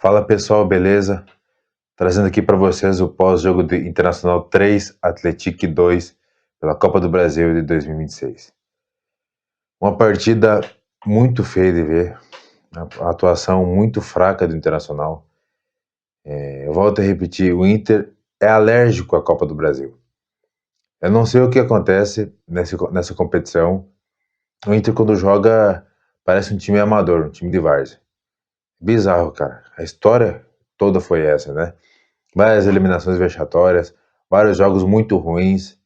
Fala pessoal, beleza? Trazendo aqui para vocês o pós-jogo de Internacional 3, Atlético 2, pela Copa do Brasil de 2026. Uma partida muito feia de ver, a atuação muito fraca do Internacional. Eu volto a repetir, o Inter é alérgico à Copa do Brasil. Eu não sei o que acontece nessa competição. O Inter, quando joga, parece um time amador, um time de várzea. Bizarro, cara. A história toda foi essa, né? Várias eliminações vexatórias, vários jogos muito ruins,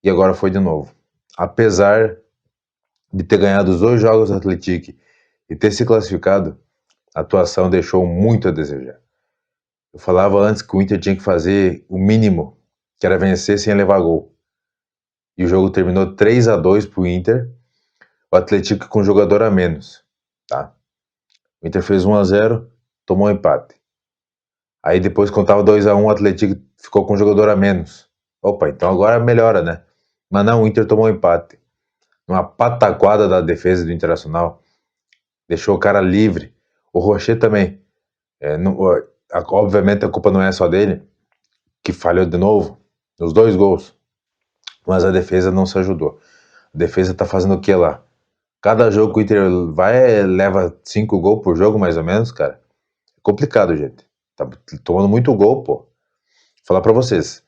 e agora foi de novo. Apesar de ter ganhado os 2 jogos do Atlético e ter se classificado, a atuação deixou muito a desejar. Eu falava antes que o Inter tinha que fazer o mínimo, que era vencer sem levar gol. E o jogo terminou 3-2 pro Inter, o Atlético com um jogador a menos, tá? O Inter fez 1-0, tomou um empate. Aí depois, quando tava 2-1, o Atlético ficou com um jogador a menos. Opa, então agora melhora, né? Mas não, o Inter tomou um empate. Uma pataquada da defesa do Internacional. Deixou o cara livre. O Rocher também. Obviamente a culpa não é só dele, que falhou de novo, nos 2 gols. Mas a defesa não se ajudou. A defesa tá fazendo o que lá? Cada jogo que o Inter vai, leva 5 gols por jogo, mais ou menos, cara. É complicado, gente. Tá tomando muito gol, pô. Vou falar pra vocês.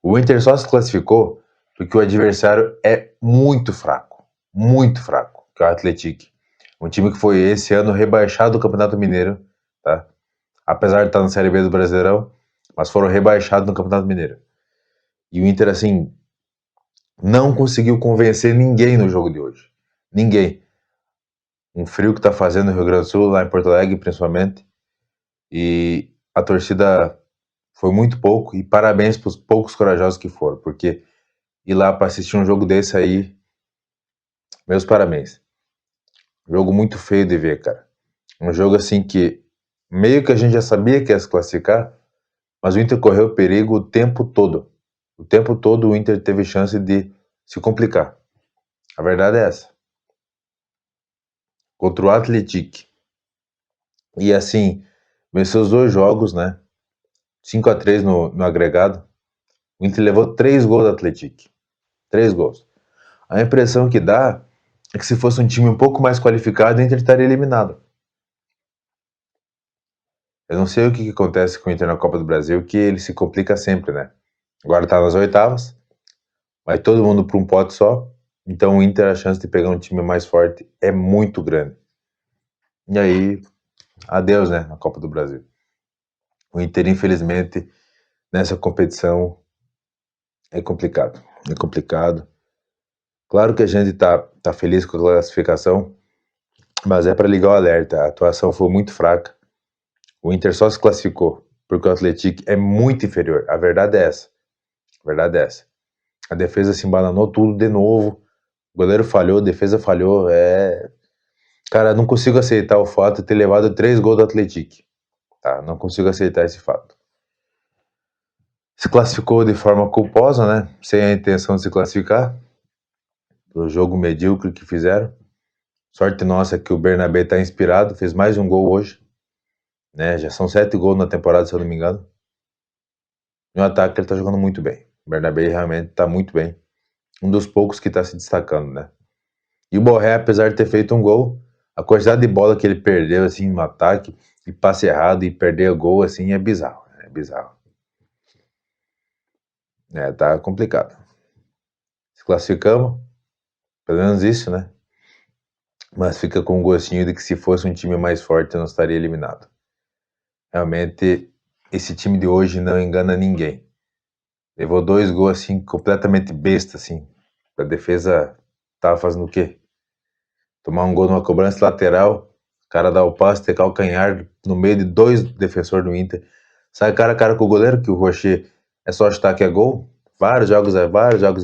O Inter só se classificou porque o adversário é muito fraco, que é o Atlético. Um time que foi esse ano rebaixado do Campeonato Mineiro, tá? Apesar de estar na Série B do Brasileirão, mas foram rebaixados no Campeonato Mineiro. E o Inter, assim, não conseguiu convencer ninguém no jogo de hoje. Ninguém. Um frio que tá fazendo no Rio Grande do Sul, lá em Porto Alegre, principalmente. E a torcida foi muito pouco, e parabéns pros poucos corajosos que foram, porque ir lá para assistir um jogo desse aí, meus parabéns. Jogo muito feio de ver, cara. Um jogo assim que meio que a gente já sabia que ia se classificar, mas o Inter correu perigo o tempo todo. O tempo todo o Inter teve chance de se complicar. A verdade é essa. Contra o Atlético. E assim, venceu os 2 jogos, né? 5-3 no agregado. O Inter levou 3 gols do Atlético. 3 gols. A impressão que dá é que se fosse um time um pouco mais qualificado, o Inter estaria eliminado. Eu não sei o que acontece com o Inter na Copa do Brasil, que ele se complica sempre, né? Agora tá nas oitavas, vai todo mundo para um pote só, então o Inter, a chance de pegar um time mais forte é muito grande. E aí, adeus, né, na Copa do Brasil. O Inter, infelizmente, nessa competição é complicado. É complicado. Claro que a gente tá feliz com a classificação, mas é para ligar o alerta. A atuação foi muito fraca. O Inter só se classificou porque o Atlético é muito inferior. A verdade é essa. A verdade é essa. A defesa se embananou tudo de novo. O goleiro falhou, a defesa falhou. Cara, não consigo aceitar o fato de ter levado 3 gols do Atlético. Tá? Não consigo aceitar esse fato. Se classificou de forma culposa, né? Sem a intenção de se classificar. Do jogo medíocre que fizeram. Sorte nossa que o Bernabé tá inspirado. Fez mais um gol hoje. Né? Já são 7 gols na temporada, se eu não me engano. No ataque ele tá jogando muito bem. O Bernabé realmente tá muito bem. Um dos poucos que tá se destacando, né? E o Borré, apesar de ter feito um gol, a quantidade de bola que ele perdeu, assim, no ataque, e passe errado, e perder o gol, assim, é bizarro. É bizarro. Tá complicado. Se classificamos, pelo menos isso, né? Mas fica com um gostinho de que se fosse um time mais forte, não estaria eliminado. Realmente, esse time de hoje não engana ninguém. Levou 2 gols, assim, completamente besta, assim. A defesa tava fazendo o quê? Tomar um gol numa cobrança lateral, o cara dá o passe, ter calcanhar no meio de 2 defensores do Inter. Sai cara a cara com o goleiro, que o Rocher é só chutar que é gol. Vários jogos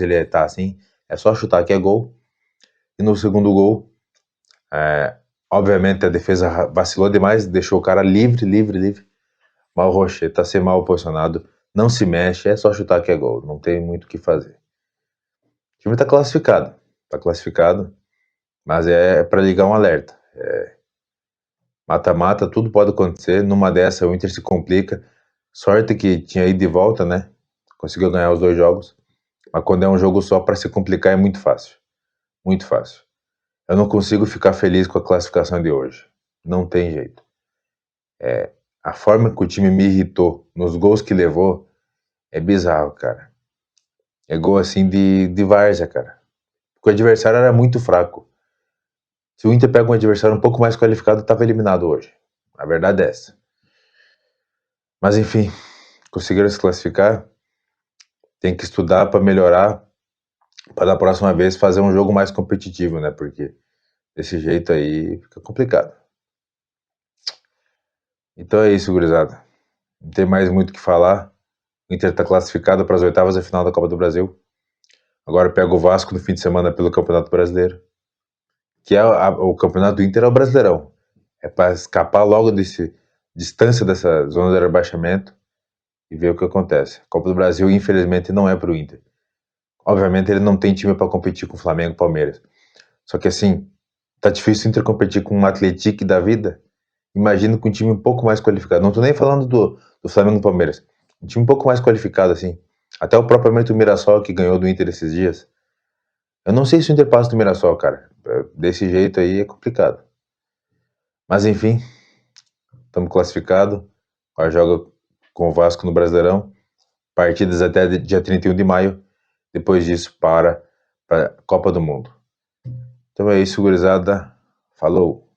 ele tá assim, é só chutar que é gol. E no segundo gol, obviamente a defesa vacilou demais, deixou o cara livre. Mas o Rocher tá sem mal posicionado, não se mexe, é só chutar que é gol, não tem muito o que fazer. O time tá classificado, mas é para ligar um alerta. Mata-mata, tudo pode acontecer. Numa dessa, o Inter se complica. Sorte que tinha ido de volta, né? Conseguiu ganhar os 2 jogos. Mas quando é um jogo só, para se complicar é muito fácil. Muito fácil. Eu não consigo ficar feliz com a classificação de hoje. Não tem jeito. A forma que o time me irritou nos gols que levou é bizarro, cara. É gol assim de várzea, cara. Porque o adversário era muito fraco. Se o Inter pega um adversário um pouco mais qualificado, tava eliminado hoje. A verdade é essa. Mas enfim, conseguiram se classificar. Tem que estudar para melhorar, para da próxima vez fazer um jogo mais competitivo, né? Porque desse jeito aí fica complicado. Então é isso, gurizada. Não tem mais muito o que falar. O Inter tá classificado para as oitavas da final da Copa do Brasil. Agora pega o Vasco no fim de semana pelo Campeonato Brasileiro. Que é o Campeonato do Inter é o Brasileirão. É para escapar logo desse distância dessa zona de rebaixamento e ver o que acontece. A Copa do Brasil, infelizmente, não é pro Inter. Obviamente, ele não tem time para competir com o Flamengo e Palmeiras. Só que assim, tá difícil o Inter competir com um Atlético da vida. Imagino com um time um pouco mais qualificado. Não tô nem falando do Flamengo e Palmeiras. Um time um pouco mais qualificado, assim. Até o próprio Mirassol, que ganhou do Inter esses dias. Eu não sei se o Inter passa do Mirassol, cara. Desse jeito aí é complicado. Mas enfim, estamos classificados. Agora joga com o Vasco no Brasileirão. Partidas até dia 31 de maio. Depois disso, para a Copa do Mundo. Então é isso, gurizada. Falou!